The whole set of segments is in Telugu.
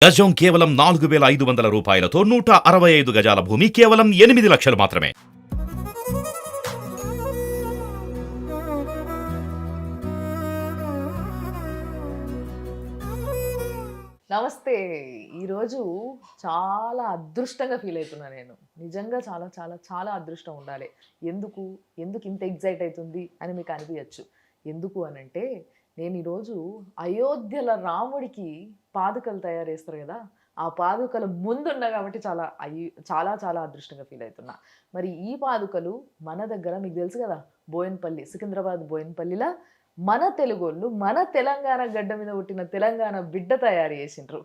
గజం కేవలం 4,500 రూపాయలతో 165 గజాల భూమి కేవలం 8 లక్షలు మాత్రమే. నమస్తే. ఈరోజు చాలా అదృష్టంగా ఫీల్ అవుతున్నా నేను. నిజంగా చాలా చాలా చాలా అదృష్టం ఉండాలి. ఎందుకు ఇంత ఎగ్జైట్ అవుతుంది అని మీకు అనిపించచ్చు. ఎందుకు అనంటే నేను ఈరోజు అయోధ్యల రాముడికి పాదుకలు తయారు చేస్తారు కదా, ఆ పాదుకల ముందున్నా కాబట్టి చాలా చాలా అదృష్టంగా ఫీల్ అవుతున్నా. మరి ఈ పాదుకలు మన దగ్గర మీకు తెలుసు కదా, బోయిన్పల్లి, సికింద్రాబాద్ బోయిన్పల్లిలో మన తెలుగోళ్ళు మన తెలంగాణ గడ్డ మీద పుట్టిన తెలంగాణ బిడ్డ తయారు చేసిండ్రు.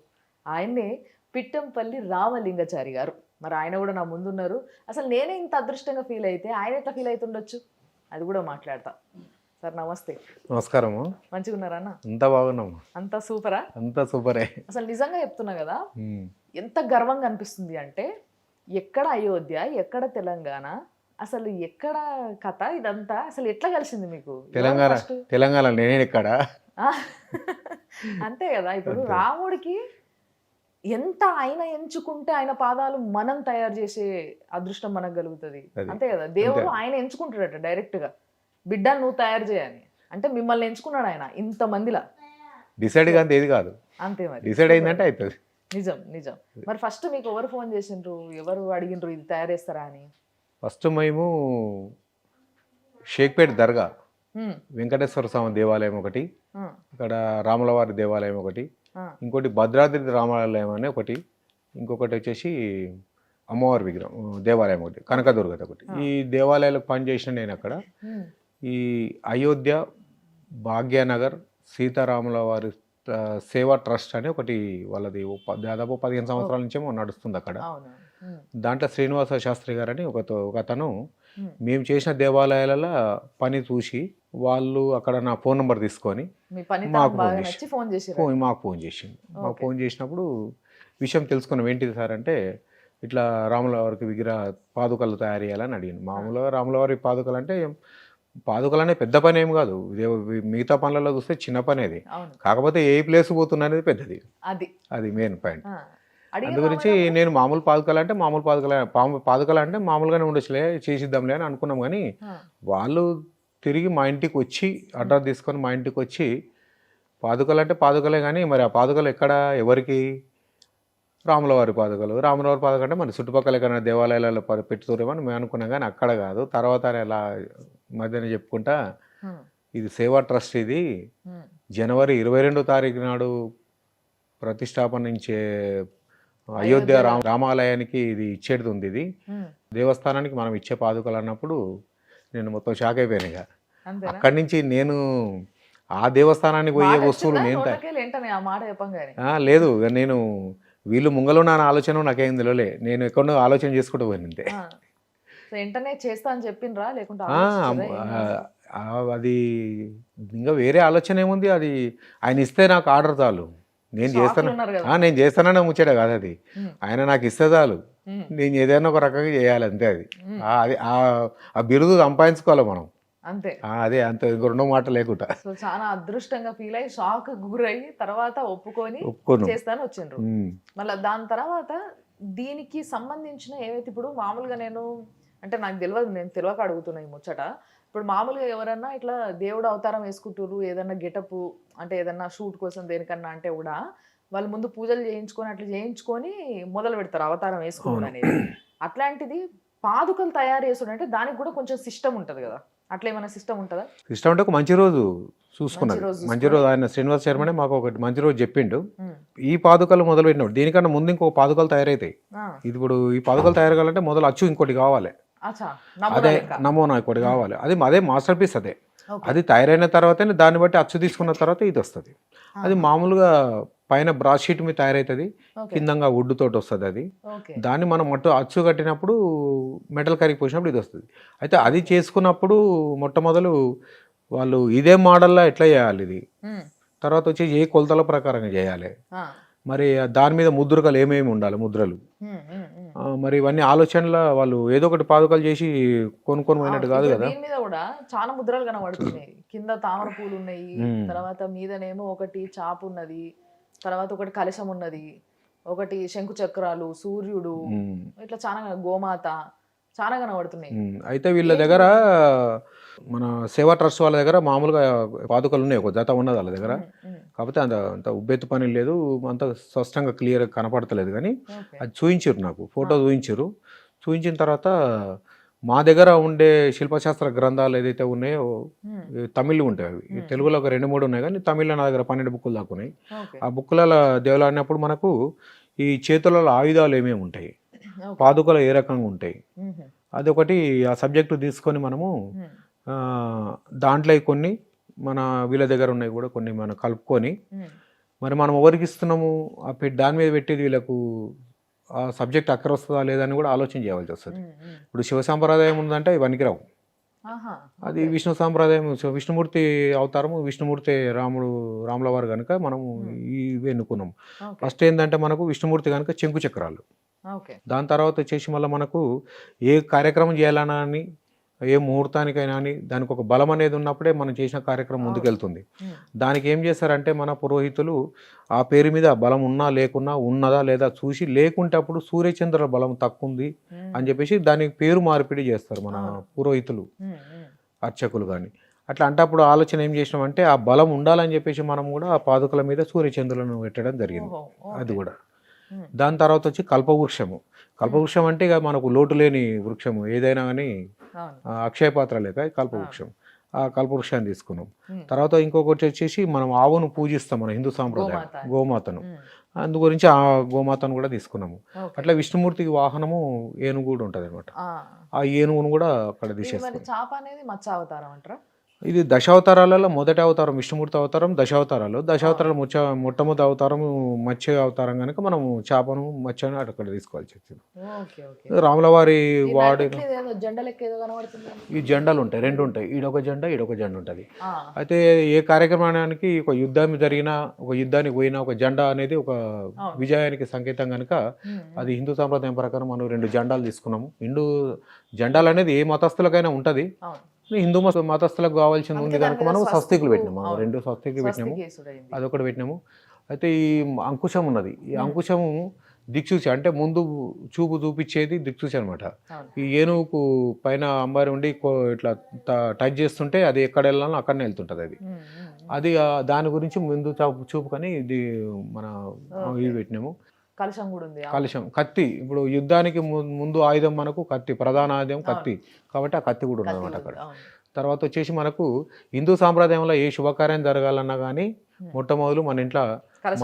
ఆయన్నే పిట్టంపల్లి రామలింగాచారి గారు. మరి ఆయన కూడా నా ముందున్నారు. అసలు నేనే ఇంత అదృష్టంగా ఫీల్ అయితే ఆయన ఎట్లా ఫీల్ అవుతుండొచ్చు అది కూడా మాట్లాడతా. సార్ నమస్తే. నమస్కారము. మంచిగా ఉన్నారా అన్న? అంతా బాగున్నాము. అంతా సూపరా? అంతా సూపరే. అసలు నిజంగా చెప్తున్నా కదా, ఎంత గర్వంగా అనిపిస్తుంది అంటే, ఎక్కడ అయోధ్య, ఎక్కడ తెలంగాణ, అసలు ఎక్కడ కథ ఇదంతా అసలు ఎట్లా కలిసింది మీకు? తెలంగాణ నేనే ఇక్కడ అంతే కదా. ఇప్పుడు రాముడికి ఎంత ఆయన ఎంచుకుంటే ఆయన పాదాలు మనం తయారు చేసే అదృష్టం మనకు కలుగుతుంది. అంతే కదా. దేవుడు ఆయన ఎంచుకుంటాడట డైరెక్ట్ గా, బిడ్డ నువ్వు తయారు చేయని అంటే మిమ్మల్ని ఎంచుకున్నాడు ఆయన ఇంత మందిలా. డిసైడ్ గా ఏది కాదు, అంతే. మరి డిసైడ్ అయిందంటే అవుతుంది. నిజం నిజం. మరి ఫస్ట్ మీకు ఎవరు ఫోన్ చేసిండ్రు, ఎవరు అడిగిండ్రు ఇది తయారు చేస్తారా అని? ఫస్ట్ మేము షేక్పేట్ దర్గా, వెంకటేశ్వర స్వామి దేవాలయం ఒకటి, ఇక్కడ రాములవారి దేవాలయం ఒకటి, ఇంకోటి భద్రాద్రి రామాలయం అని ఒకటి, ఇంకొకటి వచ్చేసి అమ్మవారి విగ్రహం దేవాలయం ఒకటి, కనకదుర్గత ఒకటి. ఈ దేవాలయాలకు పనిచేసిన నేను అక్కడ ఈ అయోధ్య భాగ్యనగర్ సీతారాముల వారి సేవా ట్రస్ట్ అని ఒకటి వాళ్ళది దాదాపు 15 సంవత్సరాల నుంచేమో నడుస్తుంది అక్కడ. దాంట్లో శ్రీనివాస శాస్త్రి గారు అని ఒక అతను మేము చేసిన దేవాలయాల పని చూసి వాళ్ళు అక్కడ నా ఫోన్ నెంబర్ తీసుకొని మాకు ఫోన్ చేసిండు. మాకు ఫోన్ చేసినప్పుడు విషయం తెలుసుకున్నాం. ఏంటిది సార్ అంటే, ఇట్లా రాములవారికి విగ్రహ పాదుకలు తయారు చేయాలని అడిగింది. మామూలుగా రాములవారి పాదుకలు అంటే పాదుకలు అనే పెద్ద పని ఏం కాదు, మిగతా పనులలో చూస్తే చిన్న పని అది. కాకపోతే ఏ ప్లేస్ పోతున్నా అనేది పెద్దది, అది మెయిన్ పాయింట్. అందు గురించి నేను మామూలు పాదుకలు అంటే పాదుకలు అంటే మామూలుగానే ఉండొచ్చులే, చేసిద్దాంలే అని అనుకున్నాం. కానీ వాళ్ళు తిరిగి మా ఇంటికి వచ్చి అడ్రస్ తీసుకొని మా ఇంటికి వచ్చి పాదుకలు అంటే పాదుకలే, కానీ మరి ఆ పాదుకలు ఎక్కడ, ఎవరికి? రాములవారి పాదుకలు. రాములవారి పాదుకలు అంటే మరి చుట్టుపక్కల ఎక్కడైనా దేవాలయాలలో పెట్టుతారేమో అని మేము అనుకున్నాం. కానీ అక్కడ కాదు. తర్వాత అలా మధ్యన చెప్పుకుంటా ఇది సేవా ట్రస్ట్, ఇది జనవరి 22వ తారీఖు నాడు ప్రతిష్టాపనించే అయోధ్య రామాలయానికి ఇది ఇచ్చేది ఉంది. ఇది దేవస్థానానికి మనం ఇచ్చే పాదుకలు అన్నప్పుడు నేను మొత్తం షాక్ అయిపోయాను. ఇక అక్కడి నుంచి నేను ఆ దేవస్థానానికి పోయే వస్తువులు లేదు, నేను వీళ్ళు ముంగలో నా ఆలోచన నాకేం తెలియలే, నేను ఎక్కడో ఆలోచన చేసుకుంటూ పోయినంతే. అది ఇంకా వేరే ఆలోచన ఏముంది, అది ఆయన ఇస్తే నాకు ఆర్డర్ చాలు, నేను చేస్తాననే ముచ్చట కాదు అది. ఆయన నాకు ఇస్తే చాలు, నేను ఏదైనా ఒక రకంగా చేయాలి అంతే. అది ఆ బిరుదు సంపాదించుకోవాలి మనం, అంతే. అదే అంత రెండో మాట లేకుండా. సో చాలా అదృష్టంగా ఫీల్ అయ్యి షాక్ గురయ్యి తర్వాత ఒప్పుకొని చేస్తాను వచ్చిండ్రు. మళ్ళీ దాని తర్వాత దీనికి సంబంధించిన ఏవైతే ఇప్పుడు మామూలుగా నేను అంటే నాకు తెలియదు, నేను తెలియక అడుగుతున్నా ఈ ముచ్చట. ఇప్పుడు మామూలుగా ఎవరన్నా ఇట్లా దేవుడు అవతారం వేసుకుంటారు, ఏదన్నా గెటప్ అంటే ఏదన్నా షూట్ కోసం దేనికన్నా అంటే కూడా వాళ్ళు ముందు పూజలు చేయించుకొని మొదలు పెడతారు అవతారం వేసుకోవడం అనేది. అట్లాంటిది పాదుకలు తయారు చేసుడు అంటే దానికి కూడా కొంచెం సిస్టమ్ ఉంటుంది కదా, అట్లా ఏమైనా సిస్టమ్ ఉంటుందా? సిస్టమ్ అంటే ఒక మంచి రోజు చూసుకున్నాడు. మంచి రోజు ఆయన శ్రీనివాస్ శర్మనే మాకు ఒకటి మంచి రోజు చెప్పిండు. ఈ పాదుకలు మొదలు పెట్టినప్పుడు దీనికన్నా ముందు ఇంకో పాదుకలు తయారైతాయి. ఇప్పుడు ఈ పాదుకలు తయారు కావాలంటే మొదలు అచ్చు ఇంకోటి కావాలి, అదే నమూనా ఇంకోటి కావాలి. అదే మాస్టర్ పీస్. అది తయారైన తర్వాతనే దాన్ని బట్టి అచ్చు తీసుకున్న తర్వాత ఇది వస్తుంది. అది మామూలుగా పైన బ్రాస్ షీట్ మీద తయారవుతుంది, కిందంగా వుడ్ తోటి వస్తుంది. అది దాన్ని మనం అచ్చు కట్టినప్పుడు మెటల్ కరిగి పోసినప్పుడు ఇది వస్తుంది. అయితే అది చేసుకున్నప్పుడు మొట్టమొదలు వాళ్ళు ఇదే మోడల్లో ఎట్లా చేయాలి, ఇది తర్వాత వచ్చి ఏ కొలతల ప్రకారంగా చేయాలి, మరి దాని మీద ముద్రకలు ఏమేమి ఉండాలి, ముద్రలు, మరి ఇవన్నీ ఆలోచనల వాళ్ళు ఏదో ఒకటి పాదుకలు చేసి కొనుక్కొని పోయినట్టు కాదు కదా. దీని మీద కూడా చాలా ముద్రలు కనబడుతున్నాయి. కింద తామర పూలు ఉన్నాయి, తర్వాత మీదనేమో ఒకటి చాపు ఉన్నది, తర్వాత ఒకటి కలశం ఉన్నది, ఒకటి శంకు చక్రాలు, సూర్యుడు, ఇట్లా చాలా గోమాత చాలా కనబడుతున్నాయి. అయితే వీళ్ళ దగ్గర మన సేవా ట్రస్ట్ వాళ్ళ దగ్గర మామూలుగా పాదుకలు ఉన్నాయి, ఒక జత ఉన్నది వాళ్ళ దగ్గర. కాకపోతే అంత ఉబ్బెత్తు పని లేదు, అంత స్పష్టంగా క్లియర్గా కనపడతలేదు. కానీ ఓకే. అది చూయించారు, నాకు ఫోటో చూయించారు. చూయించిన తర్వాత మా దగ్గర ఉండే శిల్పశాస్త్ర గ్రంథాలు ఏదైతే ఉన్నాయో తమిళ్ ఉంటాయి, అవి తెలుగులో ఒక 2-3 ఉన్నాయి, కానీ తమిళ్లో నా దగ్గర 12 బుక్కులు దాకా ఉన్నాయి. ఓకే. ఆ బుక్కులలో దేవులాడినప్పుడు మనకు ఈ చేతులలో ఆయుధాలు ఏమేమి ఉంటాయి, పాదుకలు ఏ రకంగా ఉంటాయి, అదొకటి ఆ సబ్జెక్టు తీసుకొని మనము దాంట్లో కొన్ని మన వీళ్ళ దగ్గర ఉన్నాయి కూడా కొన్ని మనం కలుపుకొని మరి మనం ఎవరికి ఇస్తున్నాము దాని మీద పెట్టేది వీళ్ళకు ఆ సబ్జెక్ట్ అక్కర వస్తుందా లేదని కూడా ఆలోచన చేయవలసి వస్తుంది. ఇప్పుడు శివ సాంప్రదాయం ఉందంటే ఇవన్నీ రావు. అది విష్ణు సాంప్రదాయం, విష్ణుమూర్తి అవతారము, విష్ణుమూర్తి రాముల వారు కనుక మనము ఇవి ఎన్నుకున్నాం. ఫస్ట్ ఏంటంటే మనకు విష్ణుమూర్తి కనుక చెంకు చక్రాలు, దాని తర్వాత వచ్చేసి మళ్ళీ మనకు ఏ కార్యక్రమం చేయాలన్నా అని ఏ ముహూర్తానికైనా అని దానికి ఒక బలం అనేది ఉన్నప్పుడే మనం చేసిన కార్యక్రమం ముందుకెళ్తుంది. దానికి ఏం చేస్తారంటే మన పురోహితులు ఆ పేరు మీద బలం ఉన్నా లేకున్నా ఉన్నదా లేదా చూసి, లేకుంటే అప్పుడు సూర్యచంద్రుల బలం తక్కువ ఉంది అని చెప్పేసి దానికి పేరు మార్పిడి చేస్తారు మన పురోహితులు, అర్చకులు కానీ. అట్లా అంటే అప్పుడు ఆలోచన ఏం చేసినామంటే ఆ బలం ఉండాలని చెప్పేసి మనం కూడా ఆ పాదుకల మీద సూర్యచంద్రులను పెట్టడం జరిగింది. అది కూడా దాని తర్వాత వచ్చి కల్పవృక్షము. కల్పవృక్షం అంటే ఇక మనకు లోటు లేని వృక్షము ఏదైనా కానీ అక్షయ పాత్ర లేక కల్పవృక్షం. ఆ కల్పవృక్షాన్ని తీసుకున్నాం. తర్వాత ఇంకొకటి వచ్చేసి మనం ఆవును పూజిస్తాం మన హిందూ సాంప్రదాయం, గోమాతను. అందు గురించి ఆ గోమాతను కూడా తీసుకున్నాము. అట్లా విష్ణుమూర్తికి వాహనము ఏనుగు కూడా ఉంటుంది అనమాట. ఆ ఏనుగును కూడా అక్కడ తీసేస్తాం. ఇది దశావతారాలలో మొదటి అవతారం విష్ణుమూర్తి అవతారం. దశావతారాలు మొట్టమొదటి అవతారం మత్స్య అవతారం కనుక మనము చేపను మత్స్యను అక్కడ తీసుకోవాల్సి వచ్చింది. రాములవారి వాడిన ఈ జెండాలు ఉంటాయి, 2 ఉంటాయి, ఈడొక జెండా ఈడొక జెండా ఉంటుంది. అయితే ఏ కార్యక్రమానికి ఒక యుద్ధం జరిగినా, ఒక యుద్ధానికి పోయినా ఒక జెండా అనేది ఒక విజయానికి సంకేతం కనుక అది హిందూ సాంప్రదాయం ప్రకారం మనం 2 జెండాలు తీసుకున్నాము. జెండాలు అనేది ఏ మతస్థులకైనా ఉంటుంది, హిందూ మతస్థులకు కావాల్సింది ఉంది కనుక మనం స్వస్తికులు పెట్టినాము, 2 స్వస్తికులు పెట్టినాము, అదొకటి పెట్టినాము. అయితే ఈ అంకుశం ఉన్నది, ఈ అంకుశము దిక్సూచి అంటే ముందు చూపు చూపించేది దిక్సూచి అనమాట. ఈ ఏనుగుకు పైన అంబారి ఉండి ఇట్లా టచ్ చేస్తుంటే అది ఎక్కడ వెళ్ళాలో అక్కడనే వెళ్తుంటుంది. అది దాని గురించి ముందు చూపు కానీ ఇది మన ఇవి పెట్టినాము. కలశం కూడా ఉంది, కలశం, కత్తి. ఇప్పుడు యుద్ధానికి ముందు ఆయుధం మనకు కత్తి, ప్రధాన ఆయుధం కత్తి, కాబట్టి ఆ కత్తి కూడా ఉంది అనమాట అక్కడ. తర్వాత వచ్చేసి మనకు హిందూ సాంప్రదాయంలో ఏ శుభకార్యం జరగాలన్నా కానీ మొట్టమొదలు మన ఇంట్లో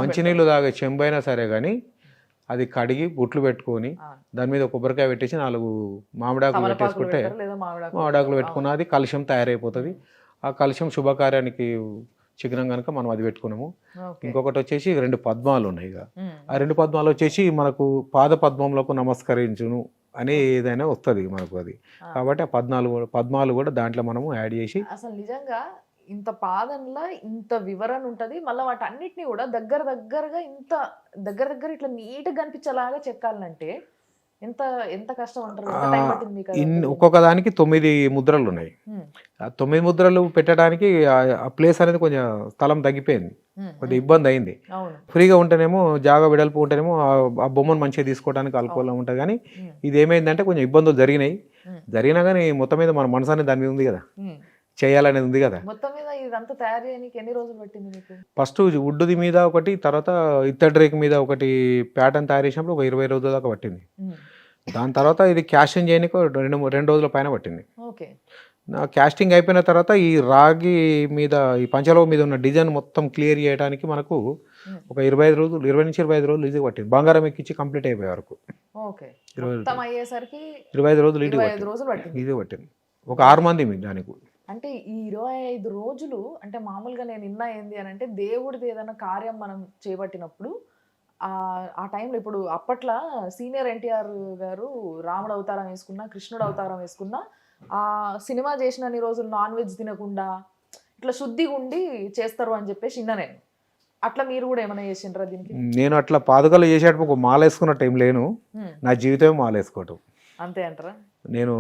మంచినీళ్ళు తాగే చెంబైనా సరే కానీ అది కడిగి బుట్లు పెట్టుకొని దాని మీద కొబ్బరికాయ పెట్టేసి 4 మామిడాకులు పెట్టేసుకుంటే మామిడాకులు పెట్టుకున్న అది కలశం తయారైపోతుంది. ఆ కలశం శుభకార్యానికి చిహ్నం కనుక మనం అది పెట్టుకున్నాము. ఇంకొకటి వచ్చేసి 2 పద్మాలు ఉన్నాయి. ఆ 2 పద్మాలు వచ్చేసి మనకు పాద పద్మంలోకి నమస్కరించును అని ఏదైనా వస్తుంది మనకు అది. కాబట్టి ఆ పద్మాలు కూడా దాంట్లో మనము యాడ్ చేసి, అసలు నిజంగా ఇంత పాదంలో ఇంత వివరణ ఉంటది. మళ్ళీ వాటి అన్నిటిని కూడా దగ్గరగా ఇంత దగ్గర ఇట్లా నీట్గా కనిపించేలాగా చెక్కాలంటే ఎంత కష్టం అంటారు? ఒక్కొక్క దానికి 9 ముద్రలు ఉన్నాయి. ఆ 9 ముద్రలు పెట్టడానికి ఆ ప్లేస్ అనేది కొంచెం స్థలం తగ్గిపోయింది, కొద్దిగా ఇబ్బంది అయింది. ఫ్రీగా ఉంటేనేమో జాగా వెడల్పు ఉంటేనేమో ఆ బొమ్మను మంచిగా తీసుకోవడానికి అనుకూలంగా ఉంటుంది. కానీ ఇది ఏమైందంటే కొంచెం ఇబ్బందులు జరిగినా కానీ మొత్తం మీద మన మనసు అనేది దాని మీద ఉంది కదా, చేయాలనేది ఉంది కదా. మొత్తం మీద ఇదంతా తయారు చేయడానికి ఎన్ని రోజులు పట్టింది మీకు? ఫస్ట్ వుడ్ది మీద ఒకటి, తర్వాత ఇత్తడి రేకు మీద ఒకటి ప్యాటర్న్ తయారు చేసినప్పుడు ఒక 20 రోజుల దాకా పట్టింది. దాని తర్వాత ఇది క్యాస్టింగ్ చేయడానికి 2 రోజుల పైన పట్టింది. క్యాస్టింగ్ అయిపోయిన తర్వాత ఈ రాగి మీద, ఈ పంచలో మీద ఉన్న డిజైన్ మొత్తం క్లియర్ చేయడానికి మనకు ఒక 20 నుంచి 25 రోజులు ఈజీగా పట్టింది. బంగారం ఎక్కించి కంప్లీట్ అయిపోయే వరకు 25 రోజులు ఈజీగా పట్టింది. ఒక 6 మంది దానికి. అంటే ఈ 25 రోజులు అంటే మామూలుగా నేను నిన్న ఏంది అని అంటే దేవుడిది ఏదైనా కార్యం మనం చేపట్టినప్పుడు ఆ టైంలో, ఇప్పుడు అప్పట్లో సీనియర్ ఎన్టీఆర్ గారు రాముడు అవతారం వేసుకున్నా, కృష్ణుడు అవతారం వేసుకున్నా, ఆ సినిమా చేసినన్ని రోజులు నాన్ వెజ్ తినకుండా ఇట్లా శుద్ధిగా ఉండి చేస్తారు అని చెప్పేసి విన్నా నేను. అట్లా మీరు కూడా ఏమైనా చేసిండ్రా దీనికి? నేను అట్లా పాదుకలు చేసేటప్పుడు ఒక మాల వేసుకున్న టైం లేను, నా జీవితమే మాల వేసుకోవటం. అంతే అంటారా? నేను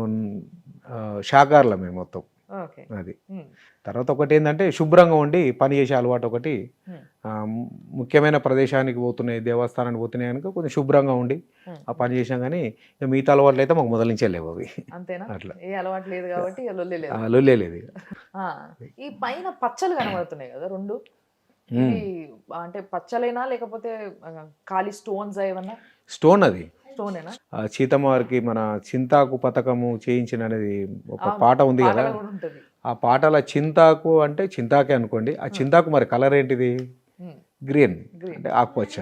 శాకాహారులమే మొత్తం. ఓకే. అది. తర్వాత ఒకటి ఏంటంటే శుభ్రంగా ఉండి పని చేసే అలవాటు ఒకటి. ముఖ్యమైన ప్రదేశానికి పోతున్నాయి, దేవస్థానానికి పోతున్నాయి కనుక కొంచెం శుభ్రంగా ఉండి ఆ పని చేసినా కానీ ఇక మిగతా అలవాట్లు అయితే మాకు మొదలు నుంచే లేవు అవి. అంతేనా? అట్లా ఏ అలవాటు లేదు కాబట్టి ఇక లొల్లి లేదు. లొల్లే లేదు ఇక. ఆ, ఈ పైన పచ్చలు కనబడుతున్నాయి కదా రెండు, ఇవి అంటే పచ్చలేనా లేకపోతే ఖాళీ స్టోన్స్ ఏమన్నా? స్టోన్ అది స్టోనేనా? సీతమ్మ వారికి మన చింతాకు పథకము చేయించిన అనేది ఒక పాట ఉంది కదా, పాటలో కూడా ఉంటది. ఆ పాటల చింతాకు అంటే చింతాకే అనుకోండి, ఆ చింతాకు మరి కలర్ ఏంటిది? గ్రీన్ అంటే ఆకుపచ్చ.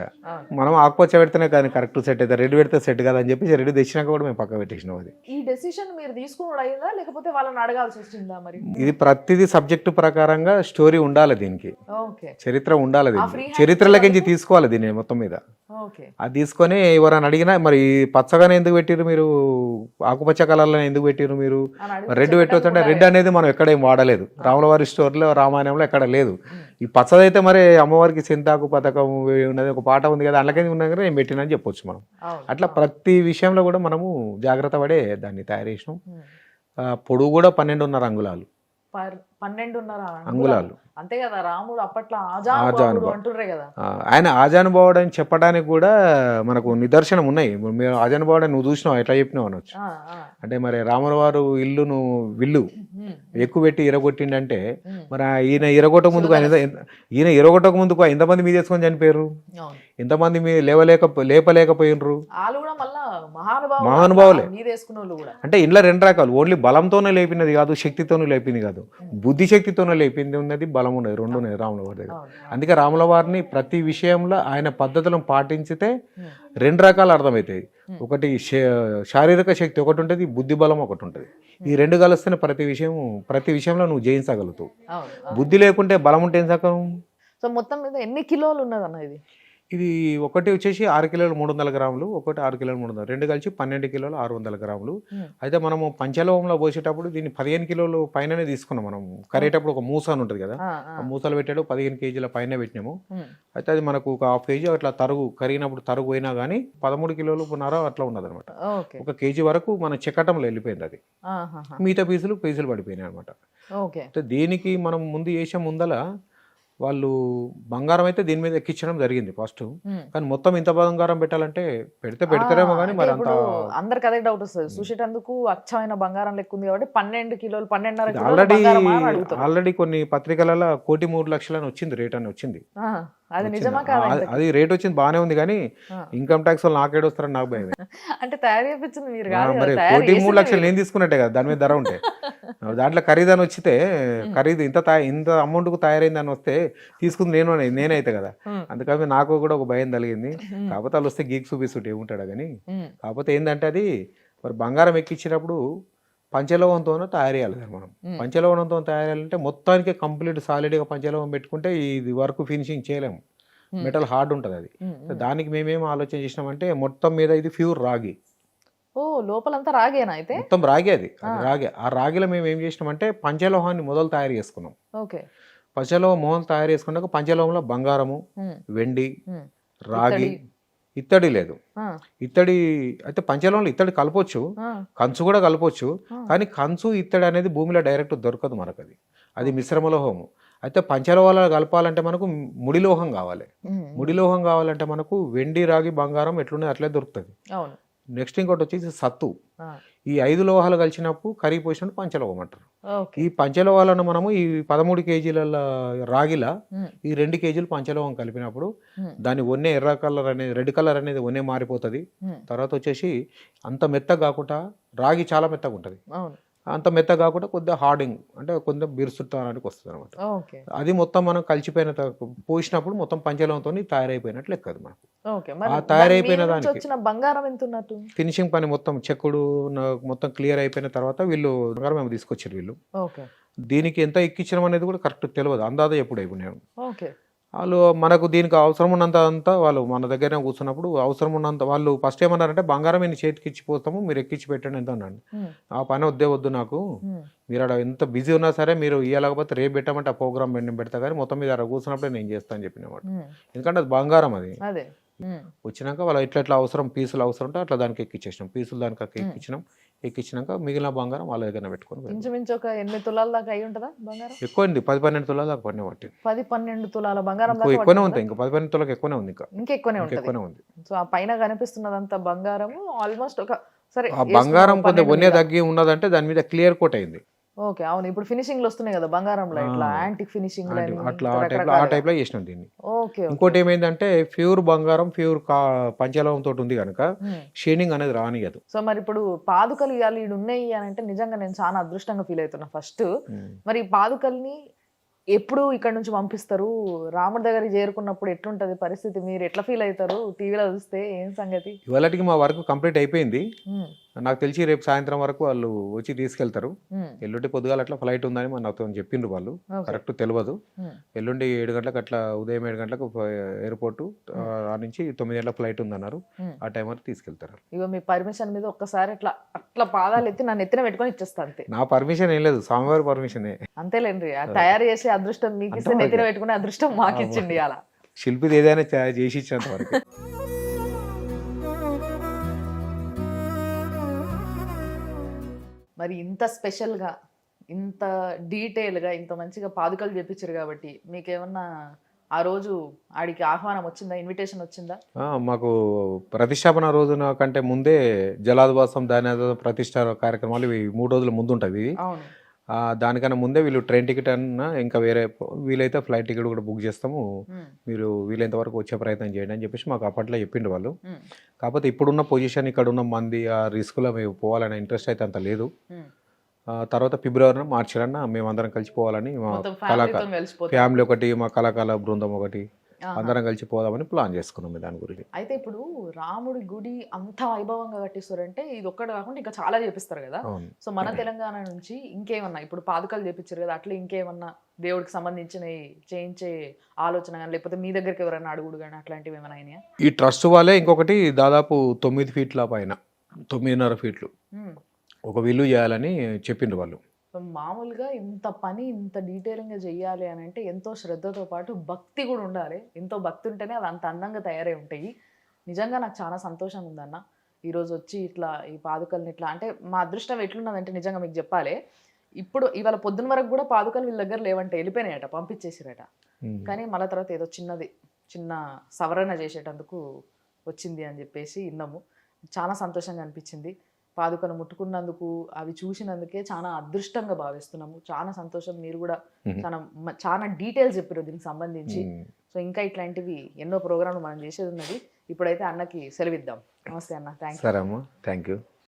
మనం ఆకుపచ్చ పెడితేనే కానీ కరెక్ట్ సెట్ అయితే, రెడ్ పెడితే సెట్ కదా అని చెప్పి రెడ్ తెచ్చినాక కూడా మేము పక్క పెట్టేసినాం. అది ఈ డెసిషన్ మీరు తీసుకున్నాడు అయిందా లేకపోతే వాళ్ళని అడగాల్సి వచ్చిందా మరి? ఇది ప్రతిదీ సబ్జెక్టు ప్రకారంగా స్టోరీ ఉండాలి దీనికి, ఓకే. చరిత్ర ఉండాలి దీనికి, free hand చరిత్రలోకించి తీసుకోవాలి దీన్ని మొత్తం మీద. ఓకే. అది తీసుకొని ఎవరైనా అడిగినా మరి పచ్చగానే ఎందుకు పెట్టిరు మీరు, ఆకుపచ్చ కలర్లో ఎందుకు పెట్టిరు మీరు, అని అడిగితే రెడ్ పెట్టవచ్చు అంటే రెడ్ అనేది మనం ఎక్కడేం వాడలేదు, రాములవారి స్టోర్లో రామాయణంలో ఎక్కడ లేదు. ఈ పచ్చదైతే మరి అమ్మవారికి చింతాకు పథకం ఉన్నది ఒక పాట ఉంది కదా, అందులోకి ఉన్నా కానీ నేను పెట్టినని చెప్పొచ్చు మనం. అవును. అట్లా ప్రతి విషయంలో కూడా మనము జాగ్రత్త పడే దాన్ని తయారు చేసినాం. పొడుగు కూడా 12.5 అంగుళాలు. 12.5 అంగుళాలు. అంతే కదా, రాముడు అప్పట్లో ఆజానుబాహుడు అంటుర్రే కదా. ఆయన ఆజానుబాహుడు అని చెప్పడానికి కూడా మనకు నిదర్శనం ఉన్నాయి. మీరు ఆజానుబాహుడు నువ్వు చూసినావు ఎట్లా చెప్పినావు అనొచ్చు. అంటే మరి రాముల వారు ఇల్లును విల్లు ఎక్కువ పెట్టి ఇరగొట్టిండంటే మరి ఈయన ఇరగొట్టక ముందుకు ఎంతమంది మీద వేసుకొని చనిపోయారు, ఎంతమంది మీ లేపలేకపోయినరు. మహానుభావులే. అంటే ఇంట్లో 2 రకాలు, ఓన్లీ బలంతోనే లేపినది కాదు, శక్తితోనే లేపింది కాదు, బుద్ధి శక్తితోనే లేపింది ఉన్నది, బలం ఉన్నది, 2 ఉన్నాయి రాముల వారి దగ్గర. అందుకే రాముల వారిని ప్రతి విషయంలో ఆయన పద్ధతులను పాటించితే 2 రకాలు అర్థమవుతాయి. ఒకటి శారీరక శక్తి ఒకటి ఉంటుంది, బుద్ధి బలం ఒకటి ఉంటుంది. ఈ 2 కలిస్తేనే ప్రతి విషయంలో నువ్వు జయించగలుగుతావు. బుద్ధి లేకుంటే బలం ఉంటే ఏం సగం. సో మొత్తం మీద ఎన్ని కిలోలు ఉన్నదన్న ఇది? ఇది ఒకటి వచ్చేసి 6 కిలోలు 300 గ్రాములు, ఒకటి 6 కిలోలు 300, 2 కలిసి 12 కిలోలు 600 గ్రాములు. అయితే మనము పంచలోహంలో పోసేటప్పుడు దీన్ని 15 కిలోలు పైననే తీసుకున్నాం. మనం కరేటప్పుడు ఒక మూస అని ఉంటుంది కదా, ఆ మూసలు పెట్టాడు 15 కేజీల పైన పెట్టినాము. అయితే అది మనకు ఒక 1/2 కేజీ అట్లా కరిగినప్పుడు తరుగు అయినా కానీ 13 కిలోలు అట్లా ఉన్నది అనమాట. 1 కేజీ వరకు మన చెక్కటంలో వెళ్ళిపోయింది అది, మిగతా పీసులు పడిపోయినాయి అనమాట. అయితే దీనికి మనం ముందు చేసే ముందల వాళ్ళు బంగారం అయితే దీని మీద ఎక్కించడం జరిగింది ఫస్ట్. కానీ మొత్తం ఇంత బంగారం పెట్టాలంటే పెడతారేమో కానీ మరి అంత అందరికి అదే డౌట్ వస్తుంది. చూసేటందుకు అచ్చమైన బంగారం లెక్క ఉంది కాబట్టి 12 కిలోలు 12.5 ఆల్రెడీ కొన్ని పత్రికలలో 1,03,00,000 అని వచ్చింది, రేట్ అని వచ్చింది. అది నిజమా కాదా? అది రేట్ వచ్చింది బాగానే ఉంది కానీ ఇన్కమ్ ట్యాక్స్ వాళ్ళు నాకేడు వస్తారని నాకు భయం. అంటే తయారు చేయించింది మీరు మరి 1,03,00,000 నేను తీసుకున్నట్టే కదా, దాని మీద ధర ఉంటే. దాంట్లో ఖరీదని వచ్చితే ఖరీదు ఇంత అమౌంట్ కు తయారైందని వస్తే తీసుకుంది నేనైతే కదా, అందుకని నాకు కూడా ఒక భయం కలిగింది. కాకపోతే వాళ్ళు వస్తే గీక్ చూపిస్తుంటే ఏముంటాడు కానీ, కాకపోతే ఏంటంటే అది మరి బంగారం ఎక్కించినప్పుడు పంచలోహంతోనే తయారు చేయాలి మనం. పంచలోహంతో తయారు చేయాలంటే మొత్తానికి కంప్లీట్ సాలిడ్గా పంచలోహం పెట్టుకుంటే ఇది వరకు ఫినిషింగ్ చేయలేము, మెటల్ హార్డ్ ఉంటుంది అది. దానికి మేమేం ఆలోచన చేసినామంటే మొత్తం మీద ఇది ప్యూర్ రాగి. లోపలంతా రాగేనా? అయితే మొత్తం రాగి, అది రాగి. ఆ రాగిలో మేము ఏం చేసినామంటే పంచలోహాన్ని మొదలు తయారు చేసుకున్నాం. పంచలోహం మొదలు తయారు చేసుకున్నాక పంచలోహంలో బంగారము, వెండి, రాగి, ఇత్తడి లేదు. ఇత్తడి అయితే పంచలోహంలో ఇత్తడి కలపొచ్చు, కంచు కూడా కలపొచ్చు. కానీ కంచు ఇత్తడి అనేది భూమిలో డైరెక్ట్ దొరకదు మనకు, అది మిశ్రమలోహము. అయితే పంచలోహాలు కలపాలంటే మనకు ముడిలోహం కావాలి. ముడిలోహం కావాలంటే మనకు వెండి, రాగి, బంగారం ఎట్లున్నాయి అట్లే దొరుకుతుంది. నెక్స్ట్ ఇంకోటి వచ్చేసి సత్తు. ఈ 5 లోహాలు కలిసినప్పుడు కరిగిపోయినట్టు పంచలోహం అంటారు. ఈ పంచలోహాలను మనము ఈ 13 కేజీల రాగిలా ఈ 2 కేజీలు పంచలోహం కలిపినప్పుడు దాని ఒన్నే ఎర్ర కలర్ అనేది, రెడ్ కలర్ అనేది ఒన్నే మారిపోతుంది. తర్వాత వచ్చేసి అంత మెత్తగా కాకుండా, రాగి చాలా మెత్తగా ఉంటుంది, అంత మెత్తగా కాకుండా కొద్దిగా హార్డింగ్ అంటే కొంచెం బిరుసుతానికి వస్తుంది అనమాట. అది మొత్తం మనం కలిసిపోయిన పోసినప్పుడు మొత్తం పంచలోహంతో తయారైపోయినట్లు లెక్క అది మనకు. ఆ తయారైపోయిన దానికి బంగారం ఎంత ఉన్నట్టు ఫినిషింగ్ పని మొత్తం చెక్కుడు మొత్తం క్లియర్ అయిపోయిన తర్వాత వీళ్ళు బంగారం మేము తీసుకొచ్చారు. వీళ్ళు దీనికి ఎంత ఎక్కించడం అనేది కూడా కరెక్ట్ తెలియదు, అందాజ ఎప్పుడు అయిపోయినాను. వాళ్ళు మనకు దీనికి అవసరం ఉన్నంత అంతా వాళ్ళు మన దగ్గరనే కూర్చున్నప్పుడు అవసరం ఉన్నంత వాళ్ళు ఫస్ట్ ఏమన్నారంటే బంగారం నేను చేతికి ఇచ్చిపోతాము, మీరు ఎక్కించి పెట్టండి ఎంత అన్నాను. ఆ పని వద్దు నాకు, మీరు అక్కడ ఎంత బిజీ ఉన్నా సరే మీరు ఇవ్వలేకపోతే రేపు పెట్టమంటే ఆ ప్రోగ్రామ్ పెడతా కానీ మొత్తం మీద అక్కడ కూర్చున్నప్పుడే నేను చేస్తాను అని చెప్పినమాట. ఎందుకంటే అది బంగారం, అది వచ్చినాక వాళ్ళు ఎట్లా అవసరం పీసులు అవసరం ఉంటే అట్లా దానికి ఎక్కిచ్చేసినాం, పీసులు దానికి ఎక్కించినాక మిగిలిన బంగారం వాళ్ళ దగ్గర పెట్టుకొని పోయినాం. ఇంచుమించు ఒక 8 తులాల దాకా అయి ఉంటుందా బంగారం? ఎక్కువైంది, 10-12 తులాల దాకా పడిన పట్టి 10-12 తులాల బంగారం ఎక్కువనే ఉంది, ఇంకా 10-12 తులాలకు ఎక్కువనే ఉంది, ఇంకా ఎక్కువనే ఎక్కువనే ఉంది. సో ఆ పైన కనిపిస్తున్నదంతా బంగారము ఆల్మోస్ట్ ఒక సరే ఆ బంగారం కొంచెం వన్య తగ్గి ఉన్నదంటే దాని మీద క్లియర్ కోట్ అయింది. ఓకే, అవును. ఇప్పుడు ఫినిషింగ్ లో వస్తున్నాయి కదా బంగారంలో, ఇట్లా యాంటిక్ ఫినిషింగ్ అట్లా ఆ టైప్ లో చేసినాం దీన్ని. ఓకే. ఇంకోటి ఏమైందంటే ప్యూర్ బంగారం ప్యూర్ పంచలోహం తోటి ఉంది కనుక షైనింగ్ అనేది రానియదు. సో మరి ఇప్పుడు పాదుకలు ఇవాళ ఈడు ఉన్నాయి అని అంటే నిజంగా నేను చాలా అదృష్టంగా ఫీల్ అవుతున్నా ఫస్ట్. మరి ఈ పాదుకల్ని ఎప్పుడు ఇక్కడ నుంచి పంపిస్తారు? రాముడి దగ్గరికి చేరుకున్నప్పుడు ఎట్లుంటది పరిస్థితి? మీరు ఎట్లా ఫీల్ అవుతారు టీవీలో చూస్తే? ఏం సంగతి? ఇవాళకి మా వర్క్ కంప్లీట్ అయిపోయింది. నాకు తెలిసి రేపు సాయంత్రం వరకు వాళ్ళు వచ్చి తీసుకెళ్తారు. ఎల్లుండి పొద్దుగాల అట్లా ఫ్లైట్ ఉందని నాతో చెప్పిండ్రు వాళ్ళు, కరెక్ట్ తెలియదు. ఎల్లుండి 7 గంటలకు అట్లా, ఉదయం 7 గంటలకు ఎయిర్పోర్ట్, ఆ నుంచి 9 గంటలకు ఫ్లైట్ ఉందన్నారు. ఆ టైం వరకు తీసుకెళ్తారు. ఇగో మీ పర్మిషన్ మీద ఒక్కసారి అట్లా పాదాలు ఎత్తి నన్ను ఎత్తిన పెట్టుకొని ఇచ్చేస్తా అంతే. నా పర్మిషన్ ఏం లేదు, స్వామివారి పర్మిషనే. అంతేలేండి, తయారు చేసే అదృష్టం మీకు ఇస్తే నెత్తిన పెట్టుకునే అదృష్టం మాకు ఇచ్చిండి అలా. శిల్పిది ఏదైనా చేసి ఇచ్చినంత వరకు. మరి ఇంత స్పెషల్గా, ఇంత డీటెయిల్గా, ఇంత మంచిగా పాదుకలు చేపించారు కాబట్టి మీకేమన్నా ఆ రోజు ఆడికి ఆహ్వానం వచ్చిందా, ఇన్విటేషన్ వచ్చిందా? మాకు ప్రతిష్టాపన రోజున కంటే ముందే జలాదివాసం, ధాన్యాద ప్రతిష్ట కార్యక్రమాలు ఇవి 3 రోజుల ముందు ఉంటుంది. దానికన్నా ముందే వీళ్ళు ట్రైన్ టికెట్ అన్నా ఇంకా వేరే వీలైతే ఫ్లైట్ టికెట్ కూడా బుక్ చేస్తాము, మీరు వీలైనంత వరకు వచ్చే ప్రయత్నం చేయండి అని చెప్పేసి మాకు అప్పట్లో చెప్పిండు వాళ్ళు. కాకపోతే ఇప్పుడున్న పొజిషన్, ఇక్కడ ఉన్న మంది, ఆ రిస్క్లో మేము పోవాలనే ఇంట్రెస్ట్ అయితే అంత లేదు. తర్వాత ఫిబ్రవరి మార్చిలన్నా మేమందరం కలిసి పోవాలని, మా ఫ్యామిలీ ఒకటి, మా కళాకాల బృందం ఒకటి, అందరం కలిసి పోదామని ప్లాన్ చేసుకున్నాం దాని గురించి. అయితే ఇప్పుడు రాముడి గుడి అంత వైభవంగా కట్టిస్తారంటే ఇది ఒక్కటి కాకుండా ఇంకా చాలా చేపిస్తారు కదా. సో మన తెలంగాణ నుంచి ఇంకేమన్నా ఇప్పుడు పాదుకలు చేపించారు కదా, అట్లా ఇంకేమన్నా దేవుడికి సంబంధించినవి చేయించే ఆలోచన కానీ, లేకపోతే మీ దగ్గరికి ఎవరైనా అడుగుడు కానీ అట్లాంటివి ఏమైనా అయినాయా? ఈ ట్రస్ట్ వాళ్ళే ఇంకొకటి దాదాపు 9 ఫీట్ల పైన, 9.5 ఫీట్లు ఒక విల్లు చేయాలని చెప్పిండ్రు వాళ్ళు. మామూలుగా ఇంత పని ఇంత డీటెయిలింగ్గా చెయ్యాలి అని అంటే ఎంతో శ్రద్ధతో పాటు భక్తి కూడా ఉండాలి. ఎంతో భక్తి ఉంటేనే అది అంత అందంగా తయారై ఉంటాయి. నిజంగా నాకు చాలా సంతోషంగా ఉందన్న ఈరోజు వచ్చి ఇట్లా ఈ పాదుకల్ని ఇట్లా అంటే మా అదృష్టం ఎట్లున్నదంటే నిజంగా మీకు చెప్పాలి, ఇప్పుడు ఇవాళ పొద్దున వరకు కూడా పాదుకలు వీళ్ళ దగ్గర లేవంటే వెళ్ళిపోయినాయట, పంపించేసిరట. కానీ మళ్ళీ తర్వాత ఏదో చిన్న సవరణ చేసేటందుకు వచ్చింది అని చెప్పేసి విన్నాము. చాలా సంతోషంగా అనిపించింది. పాదుకను ముట్టుకున్నందుకు, అవి చూసినందుకే చాలా అదృష్టంగా భావిస్తున్నాము. చాలా సంతోషం. మీరు కూడా చాలా డీటెయిల్స్ చెప్పారు దీనికి సంబంధించి. సో ఇంకా ఇట్లాంటివి ఎన్నో ప్రోగ్రాంలు మనం చేసేది ఉన్నది. ఇప్పుడైతే అన్నకి సెలవిద్దాం. నమస్తే అన్న. Thank you. సరే అమ్మ, థ్యాంక్ యూ.